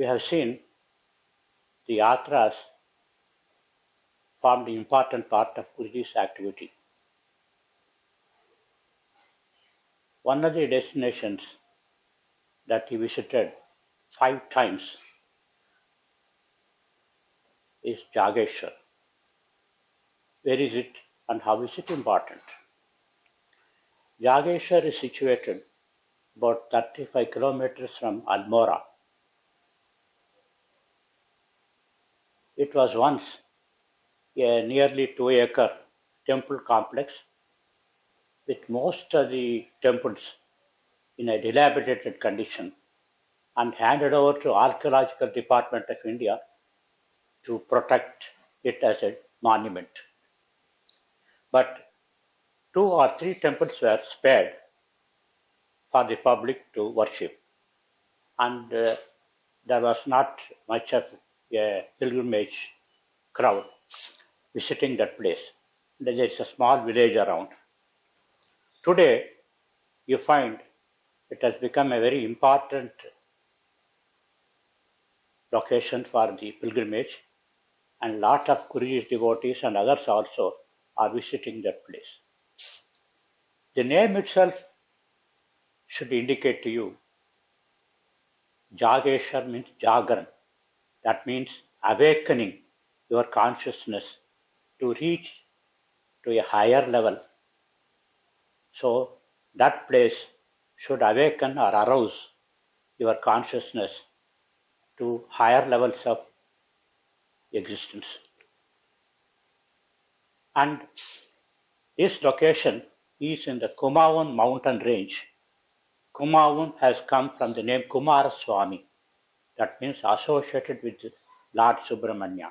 have seen the Yatras formed an important part of Guruji's activity. One of the destinations that he visited 5 times is Jageshwar. Where is it and how is it important? Jageshwar is situated about 35 kilometers from Almora. It was once a nearly 2-acre temple complex with most of the temples in a dilapidated condition and handed over to Archaeological Department of India to protect it as a monument. But 2 or 3 temples were spared for the public to worship, and there was not much of a pilgrimage crowd visiting that place. There is a small village around. Today, you find it has become a very important location for the pilgrimage, and a lot of Guruji's devotees and others also are visiting that place. The name itself should indicate to you, Jageshwar means Jagaran. That means awakening your consciousness to reach to a higher level. So that place should awaken or arouse your consciousness to higher levels of existence. And this location is in the Kumavan mountain range. Kumavan has come from the name Kumaraswamy. That means associated with Lord Subramanya.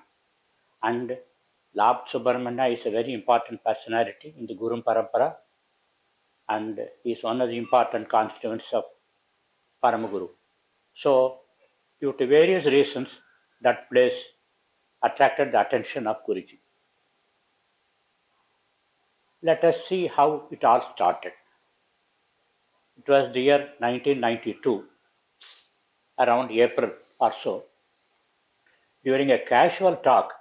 And Lord Subramanya is a very important personality in the Guru Parampara, and he is one of the important constituents of Paramaguru. So, due to various reasons, that place attracted the attention of Guruji. Let us see how it all started. It was the year 1992, around April or so. During a casual talk,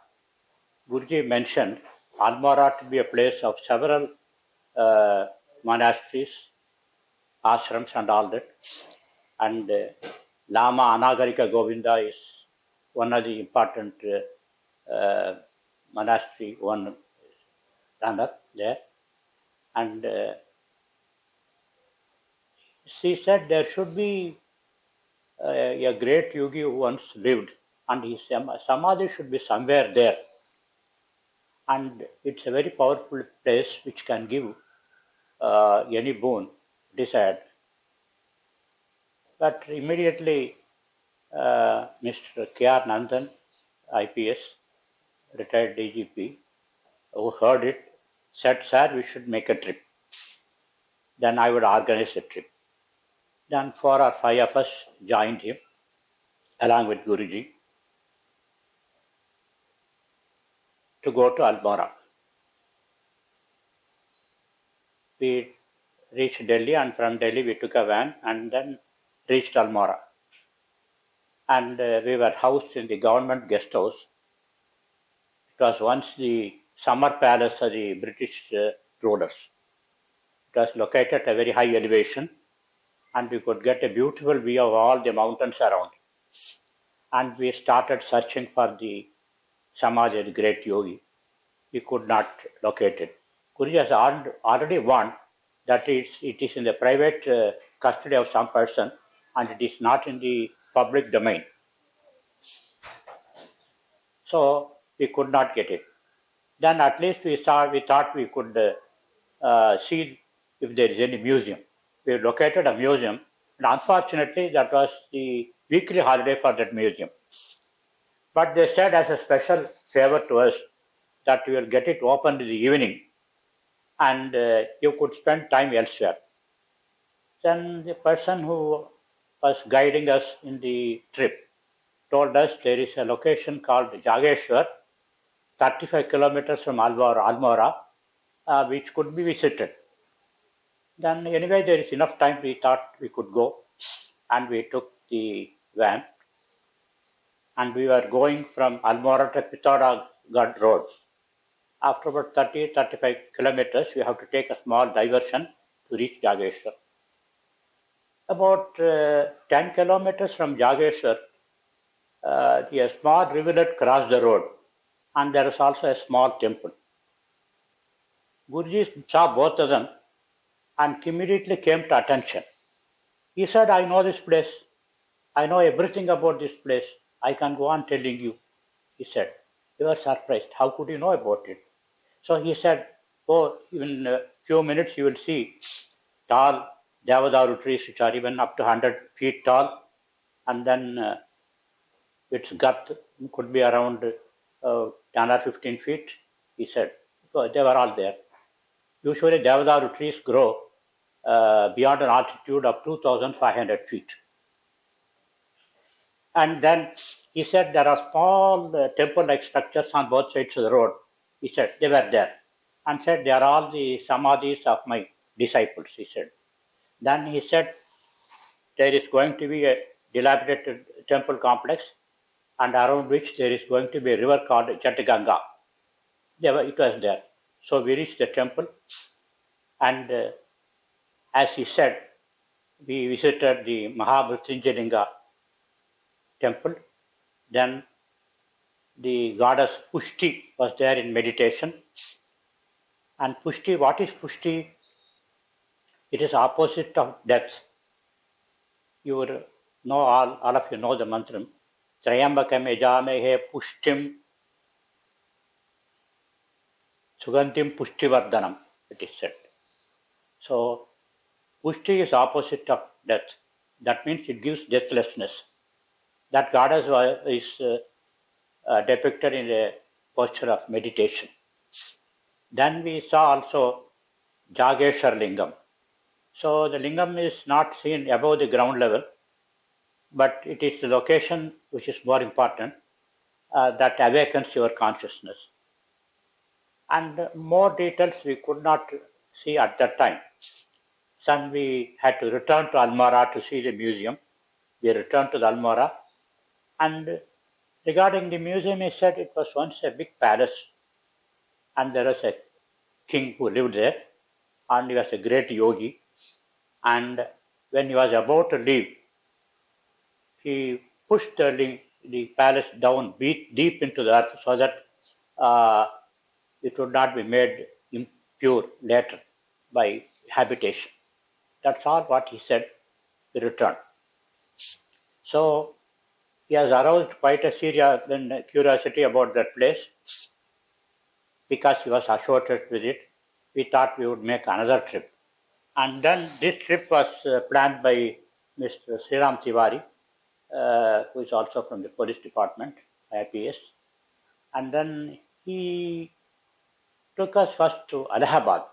Guruji mentioned Almora to be a place of several monasteries, ashrams and all that. And Lama Anagarika Govinda is one of the important monastery one runner there. And she said there should be a great yogi who once lived, and his samadhi should be somewhere there. And it's a very powerful place which can give any boon desired. But immediately Mr. K.R. Nandan, IPS, retired DGP, who heard it, said, "Sir, we should make a trip." Then I would organize a trip. Then 4 or 5 of us joined him along with Guruji to go to Almora. We reached Delhi, and from Delhi we took a van and then reached Almora. And we were housed in the government guest house. It was once the summer palace of the British rulers. It was located at a very high elevation, and we could get a beautiful view of all the mountains around. And we started searching for the Samadhi, the great yogi. We could not locate it. Guruji has already warned that it is in the private custody of some person, and it is not in the public domain. So we could not get it. Then at least we thought we could see if there is any museum. We located a museum, and unfortunately that was the weekly holiday for that museum. But they said as a special favor to us that we will get it open in the evening, and you could spend time elsewhere. Then the person who was guiding us in the trip told us there is a location called Jageshwar, 35 kilometers from Almora, which could be visited. Then anyway, there is enough time, we thought we could go, and we took the van. and we were going from Almora to Pithoragarh road. After about 30-35 kilometers, we have to take a small diversion to reach Jageshwar. About 10 kilometers from Jageshwar, a small rivulet crossed the road, and there was also a small temple. Guruji saw both of them and immediately came to attention. He said, I know this place. I know everything about this place. I can go on telling you, he said. They were surprised. How could you know about it? So he said, oh, in a few minutes you will see tall Devadaru trees which are even up to 100 feet tall, and then its girth could be around 10 or 15 feet, he said. So they were all there. Usually Devadaru trees grow beyond an altitude of 2,500 feet. And then he said there are small temple-like structures on both sides of the road. He said they were there, and said they are all the samadhis of my disciples, he said. Then he said there is going to be a dilapidated temple complex, and around which there is going to be a river called Jataganga. It was there. So we reached the temple, and as he said, we visited the Mahamrityunjayalinga temple. Then the goddess Pushti was there in meditation. And Pushti, what is Pushti? It is opposite of death. You will know, all of you know the mantra. Trayambakam ejamehe pushtim sugantim pushtivardhanam, it is said. So, Pushti is opposite of death. That means it gives deathlessness. That goddess is depicted in a posture of meditation. Then we saw also Jageshwar Lingam. So the lingam is not seen above the ground level, but it is the location which is more important that awakens your consciousness. And more details we could not see at that time. Then we had to return to Almora to see the museum. We returned to the Almora, and regarding the museum, he said it was once a big palace, and there was a king who lived there, and he was a great yogi. And when he was about to leave, he pushed the palace down deep into the earth so that it would not be made impure later by habitation. That's all what he said. He returned. So he has aroused quite a serious curiosity about that place. Because he was associated with it, we thought we would make another trip. And then this trip was planned by Mr. Sriram Tiwari, who is also from the police department, IPS. And then he took us first to Allahabad.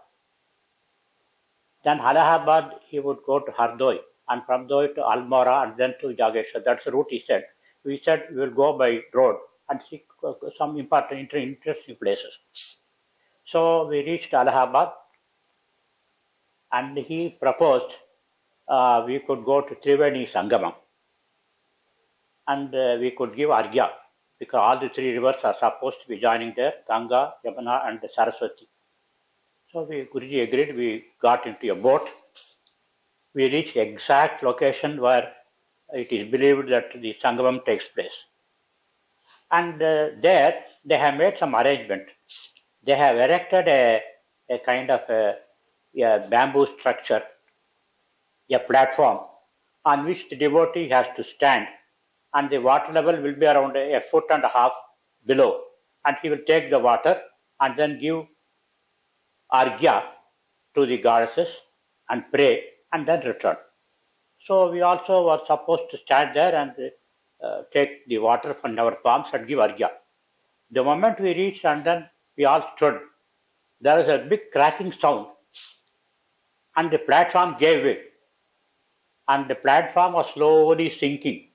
Then Allahabad, he would go to Hardoi, and from Doi to Almora, and then to Jageshwar. That's the route he said. We said we will go by road and see some important, interesting places. So we reached Allahabad, and he proposed we could go to Triveni Sangamam, and we could give Argya, because all the three rivers are supposed to be joining there, Ganga, Yamuna and Saraswati. So Guruji agreed. We got into a boat. We reached the exact location where it is believed that the Sangamam takes place. And there they have made some arrangement. They have erected a kind of a bamboo structure, a platform on which the devotee has to stand, and the water level will be around 1.5 feet below, and he will take the water and then give argya to the goddesses and pray and then return. So we also were supposed to stand there and take the water from our palms and give argya. The moment we reached and then we all stood, there was a big cracking sound, and the platform gave way, and the platform was slowly sinking.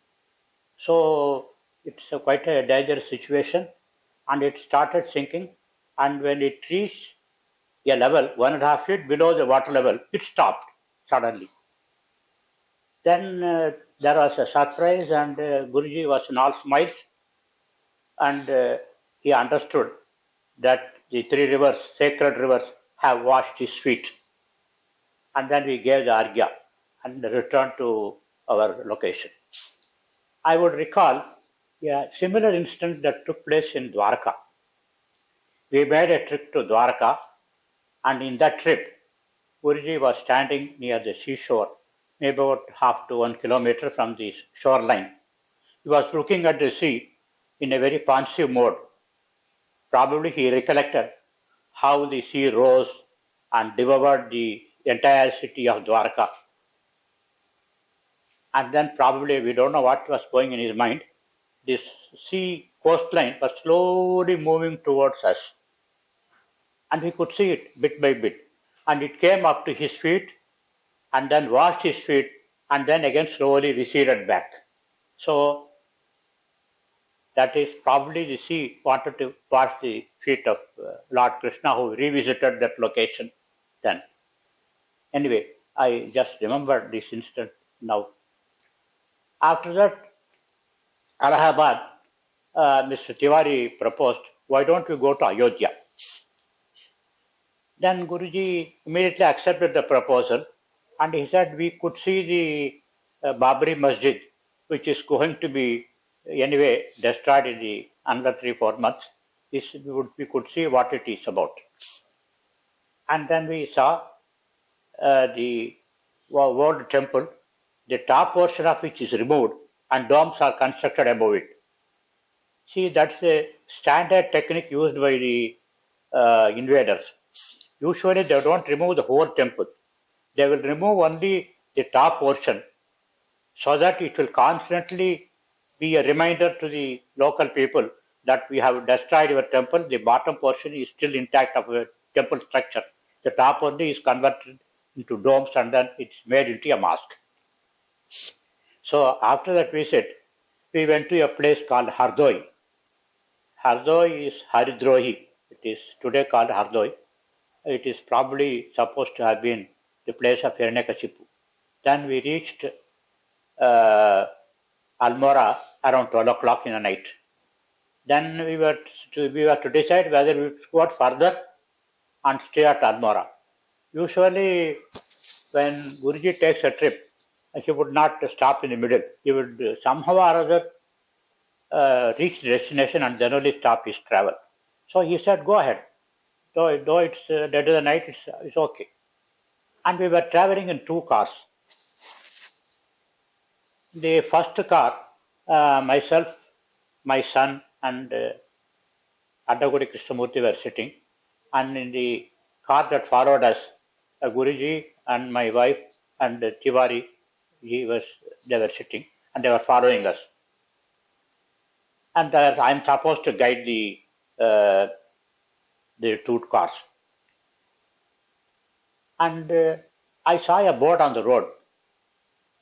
So it's quite a dangerous situation, and it started sinking, and when it reached a level 1.5 feet below the water level, it stopped suddenly. Then there was a surprise, and Guruji was in all smiles, and he understood that the three rivers, sacred rivers, have washed his feet. And then we gave the argya and returned to our location. I would recall a similar incident that took place in Dwarka. We made a trip to Dwarka, and in that trip, Guruji was standing near the seashore, maybe about half to 1 kilometer from the shoreline. He was looking at the sea in a very pensive mode. Probably he recollected how the sea rose and devoured the entire city of Dwarka. And then probably, we don't know what was going in his mind, this sea coastline was slowly moving towards us. And we could see it bit by bit. And it came up to his feet and then washed his feet and then again slowly receded back. So that is probably the sea wanted to wash the feet of Lord Krishna, who revisited that location then. Anyway, I just remembered this incident now. After that, Allahabad, Mr. Tiwari proposed, why don't we go to Ayodhya? Then Guruji immediately accepted the proposal, and he said we could see the Babri Masjid, which is going to be anyway destroyed in the another 3-4 months. We could see what it is about. And then we saw the old temple, the top portion of which is removed and domes are constructed above it. See, that's a standard technique used by the invaders. Usually they don't remove the whole temple. They will remove only the top portion so that it will constantly be a reminder to the local people that we have destroyed your temple. The bottom portion is still intact of a temple structure. The top only is converted into domes and then it's made into a mosque. So after that visit, we went to a place called Hardoi. Hardoi is Haridrohi. It is today called Hardoi. It is probably supposed to have been the place of Hiranyakashipu. Then we reached Almora around 12 o'clock in the night. Then we were to decide whether we would go further and stay at Almora. Usually, when Guruji takes a trip, he would not stop in the middle. He would somehow or other reach the destination and generally stop his travel. So he said, go ahead. Though it's dead of the night, it's okay. And we were traveling in 2 cars. The first car, myself, my son, and Addagudi Krishnamurti were sitting. And in the car that followed us, Guruji and my wife and Tiwari, they were sitting and they were following us. And I'm supposed to guide the 2 cars. And I saw a board on the road,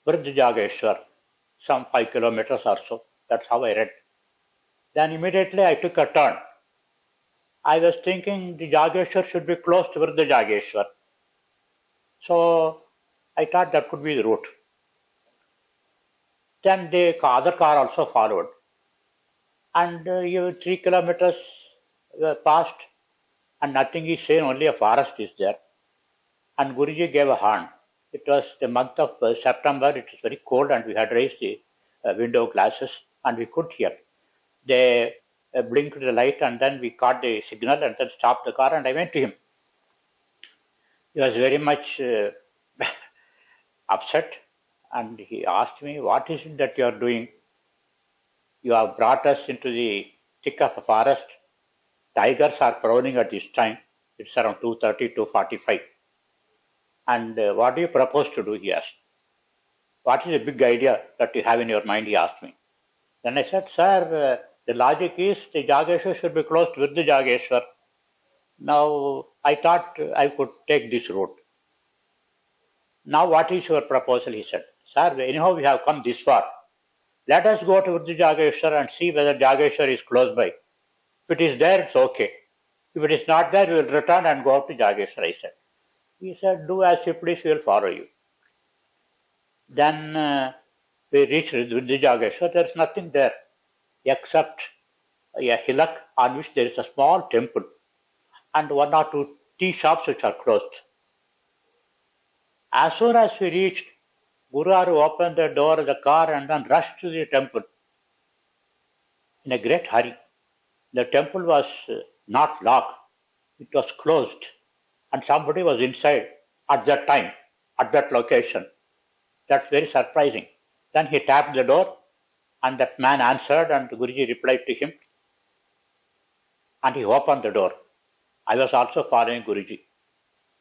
Jageshwar, some 5 kilometers or so. That's how I read. Then immediately I took a turn. I was thinking the Jageshwar should be close to Jageshwar. So I thought that could be the route. Then the other car also followed. And 3 kilometers passed and nothing is seen, only a forest is there. And Guruji gave a horn. It was the month of September, it was very cold and we had raised the window glasses and we could hear. They blinked the light and then we caught the signal and then stopped the car and I went to him. He was very much upset and he asked me, what is it that you are doing? You have brought us into the thick of a forest. Tigers are prowling at this time. It's around 2:30, 2:45. And what do you propose to do? He asked. What is the big idea that you have in your mind? He asked me. Then I said, sir, the logic is the Jageshwar should be close with the Jageshwar. Now, I thought I could take this route. Now, what is your proposal? He said. Sir, anyhow, we have come this far. Let us go to the Jageshwar and see whether Jageshwar is close by. If it is there, it's okay. If it is not there, we will return and go up to Jageshwar, I said. He said, do as you please, we will follow you. Then we reached the Jageshwar. There is nothing there except a hillock on which there is a small temple and one or two tea shops which are closed. As soon as we reached, Guru opened the door of the car and then rushed to the temple in a great hurry. The temple was not locked, it was closed, and somebody was inside at that time, at that location. That's very surprising. Then he tapped the door, and that man answered, and Guruji replied to him, and he opened the door. I was also following Guruji.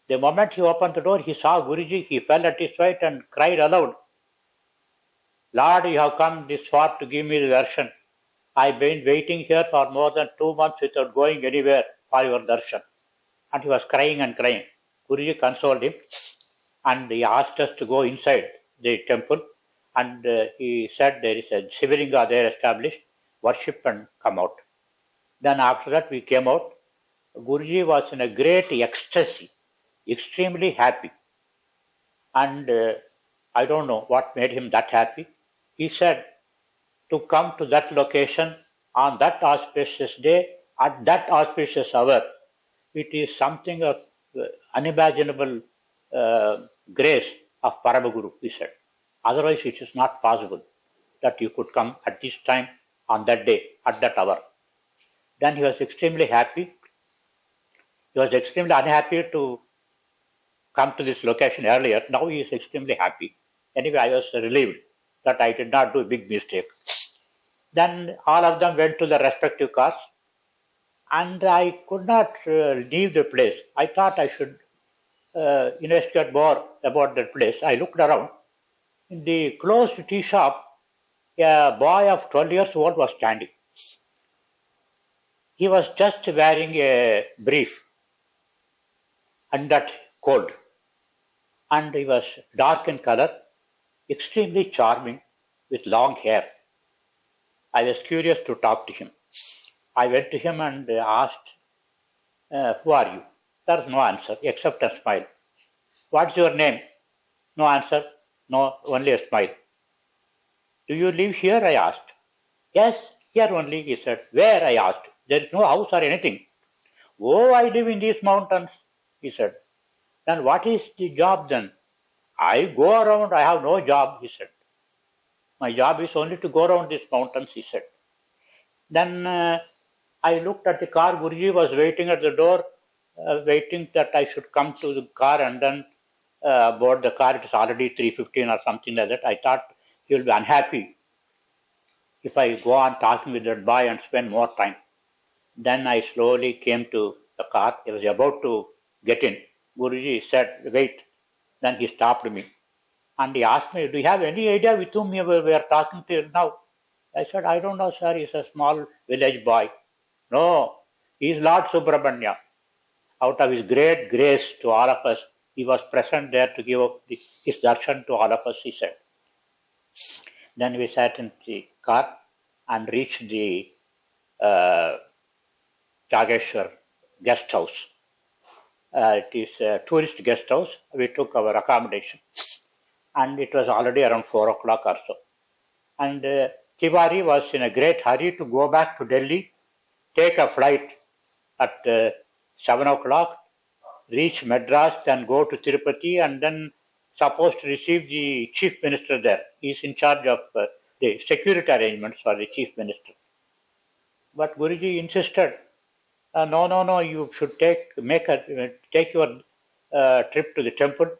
The moment he opened the door, he saw Guruji, he fell at his feet and cried aloud, Lord, you have come this far to give me the darshan. I've been waiting here for more than 2 months without going anywhere for your darshan. And he was crying and crying. Guruji consoled him and he asked us to go inside the temple, and he said there is a Shivalinga there established, worship and come out. Then after that we came out. Guruji was in a great ecstasy, extremely happy. And I don't know what made him that happy. He said to come to that location on that auspicious day, at that auspicious hour, it is something of unimaginable grace of Paramaguru, he said. Otherwise it is not possible that you could come at this time, on that day, at that hour. Then he was extremely happy. He was extremely unhappy to come to this location earlier. Now he is extremely happy. Anyway, I was relieved that I did not do a big mistake. Then all of them went to their respective cars, and I could not leave the place. I thought I should investigate more about that place. I looked around. In the closed tea shop, a boy of 12 years old was standing. He was just wearing a brief and that cold. And he was dark in color, extremely charming, with long hair. I was curious to talk to him. I went to him and asked, who are you? There was no answer, except a smile. What's your name? No answer, no, only a smile. Do you live here? I asked. Yes, here only, he said. Where? I asked. There is no house or anything. Oh, I live in these mountains, he said. Then what is the job then? I go around, I have no job, he said. My job is only to go around these mountains, he said. Then I looked at the car. Guruji was waiting at the door, waiting that I should come to the car and then board the car. It is already 3:15 or something like that. I thought he will be unhappy if I go on talking with that boy and spend more time. Then I slowly came to the car. I was about to get in. Guruji said, wait. Then he stopped me. And he asked me, do you have any idea with whom we are talking to now? I said, I don't know, sir. He's a small village boy. No, he is Lord Subramanya. Out of his great grace to all of us, he was present there to give his darshan to all of us, he said. Then we sat in the car and reached the Jageshwar guest house. It is a tourist guest house. We took our accommodation. And it was already around 4 o'clock or so. And Tiwari was in a great hurry to go back to Delhi, take a flight at 7 o'clock, reach Madras, then go to Tirupati, and then supposed to receive the chief minister there. He is in charge of the security arrangements for the chief minister. But Guruji insisted, no, you should take your trip to the temple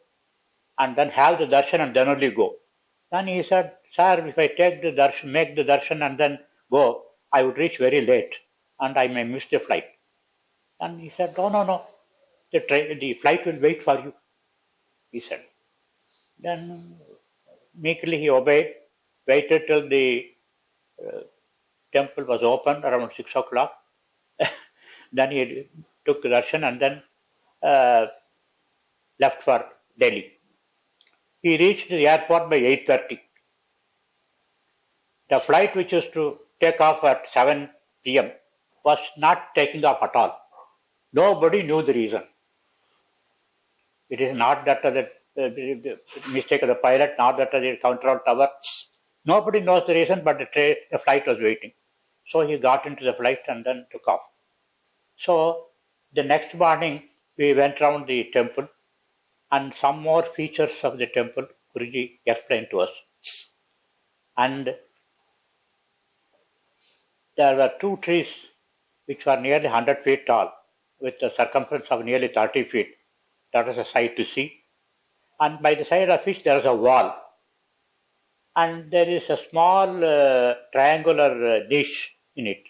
and then have the darshan and then only go. Then he said, sir, if I take the darshan, make the darshan and then go, I would reach very late and I may miss the flight. And he said, no, the flight will wait for you, he said. Then meekly he obeyed, waited till the temple was open around 6 o'clock. Then he took the darshan and then left for Delhi. He reached the airport by 8:30. The flight which was to take off at 7 p.m. was not taking off at all. Nobody knew the reason. It is not that the mistake of the pilot, not that the control tower. Nobody knows the reason, but the flight was waiting. So he got into the flight and then took off. So the next morning we went round the temple, and some more features of the temple Guruji explained to us. And there were two trees which were nearly 100 feet tall, with a circumference of nearly 30 feet. That was a sight to see. And by the side of which there is a wall. And there is a small triangular niche in it.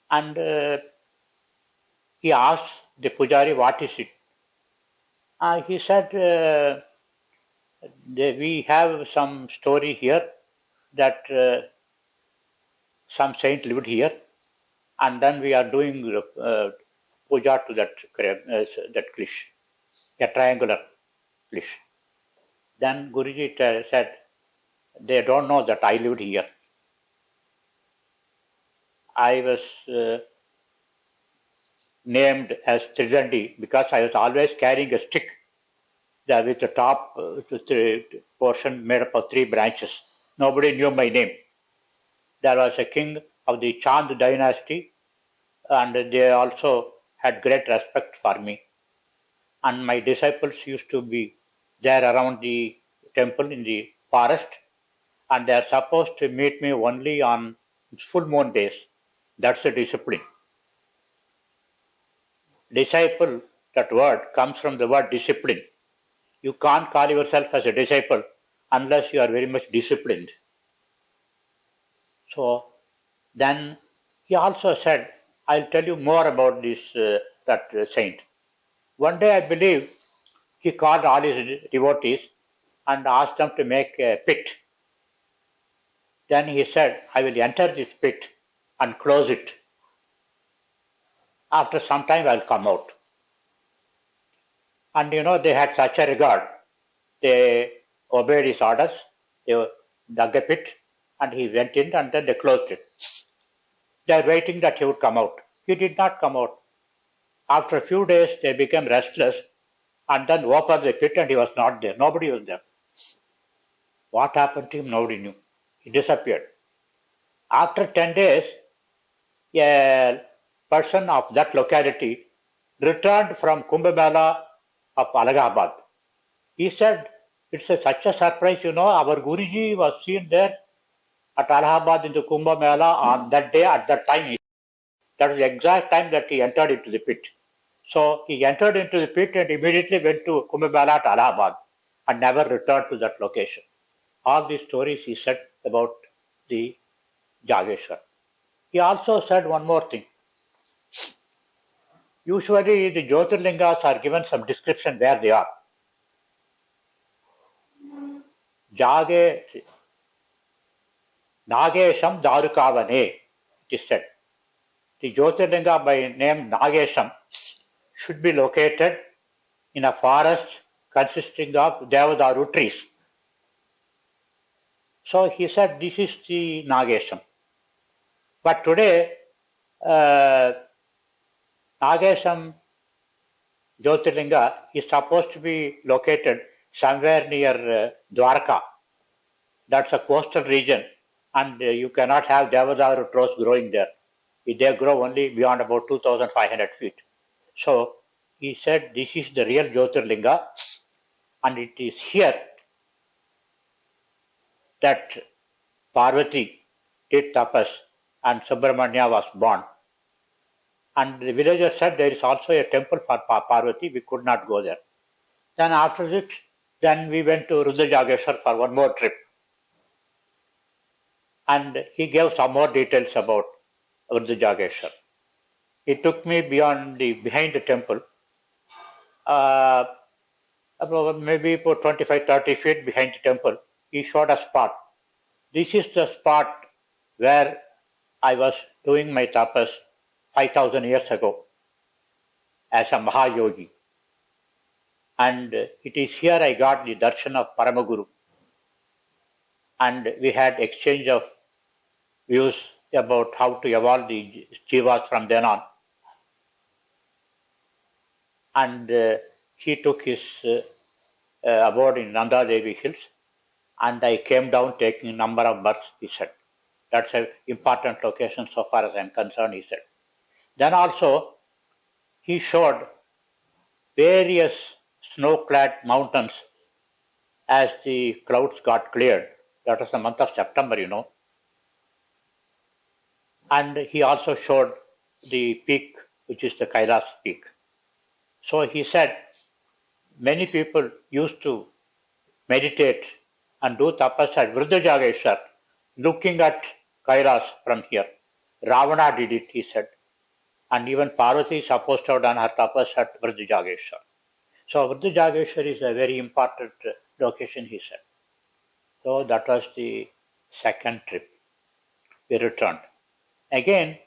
And he asked the pujari, what is it? He said, we have some story here that some saint lived here, and then we are doing puja to that klish, a triangular klish. Then Guruji said, they don't know that I lived here. I was named as Tridandi because I was always carrying a stick with the top portion made up of 3 branches. Nobody knew my name. There was a king of the Chand dynasty, and they also had great respect for me. And my disciples used to be there around the temple in the forest, and they are supposed to meet me only on full moon days. That's the discipline. Disciple, that word comes from the word discipline. You can't call yourself as a disciple unless you are very much disciplined. So then he also said, I'll tell you more about this that saint. One day I believe he called all his devotees and asked them to make a pit. Then he said, I will enter this pit and close it. After some time I'll come out. And they had such a regard. They obeyed his orders. They dug a pit and he went in, and then they closed it. They were waiting that he would come out. He did not come out. After a few days they became restless and then opened the pit, and he was not there. Nobody was there. What happened to him, nobody knew. He disappeared. After 10 days, a person of that locality returned from Kumbh Mela of Allahabad. He said, it's such a surprise, our Guruji was seen there at Allahabad in the Kumbh Mela on that day, at that time. That was the exact time that he entered into the pit. So he entered into the pit and immediately went to Kumbh Mela at Allahabad and never returned to that location. All these stories he said about the Jageshwar. He also said one more thing. Usually the Jyotirlingas are given some description where they are. Nagesham Darukavane, it is said. The Jyotirlinga by name Nagesham should be located in a forest consisting of Devadaru trees. So he said this is the Nagesham. But today, Nagesham Jyotirlinga is supposed to be located somewhere near Dwarka. That's a coastal region, and you cannot have Devadaru trees growing there. They grow only beyond about 2,500 feet. So he said this is the real Jyotirlinga, and it is here that Parvati did tapas and Subramanya was born. And the villagers said there is also a temple for Parvati, we could not go there. Then after it, then we went to Rudra Jageshwar for one more trip. And he gave some more details about Rudra Jageshwar. He took me behind the temple, maybe for 25-30 feet behind the temple. He showed a spot. This is the spot where I was doing my tapas 5,000 years ago as a Mahayogi. And it is here I got the darshan of Paramaguru. And we had exchange of views about how to evolve the jivas from then on. And he took his abode in Nanda Devi Hills, and I came down taking a number of births, he said. That's an important location so far as I'm concerned, he said. Then also, he showed various snow-clad mountains as the clouds got cleared. That was the month of September, And he also showed the peak, which is the Kailas peak. So he said, many people used to meditate and do tapas at Vruddha Jageshwar, looking at Kailas from here. Ravana did it, he said. And even Parvati is supposed to have done her tapas at Vruddha Jageshwar. So Vruddha Jageshwar is a very important location, he said. So that was the second trip. We returned. Again,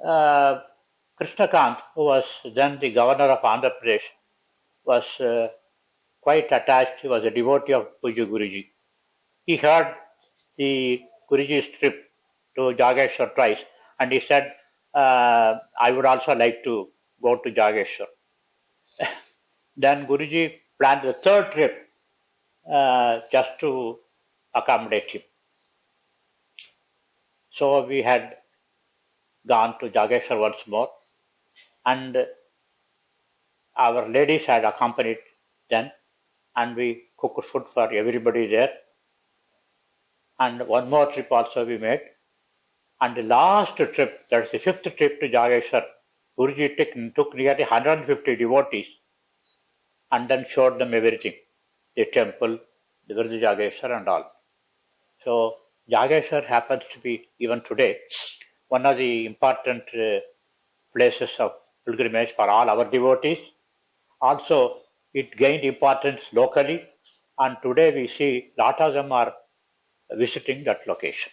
Krishnakant, who was then the governor of Andhra Pradesh, was quite attached. He was a devotee of Puja Guruji. He heard the Guruji's trip to Jageshwar twice, and he said, I would also like to go to Jageshwar. Then Guruji planned the third trip just to accommodate him. So we had gone to Jageshwar once more, and our ladies had accompanied then, and we cooked food for everybody there. And one more trip also we made. And the last trip, that's the fifth trip to Jageshwar, Guruji took nearly 150 devotees and then showed them everything, the temple, the Vruddha Jageshwar and all. So Jageshwar happens to be, even today, one of the important places of pilgrimage for all our devotees. Also, it gained importance locally, and today we see a lot of them are visiting that location.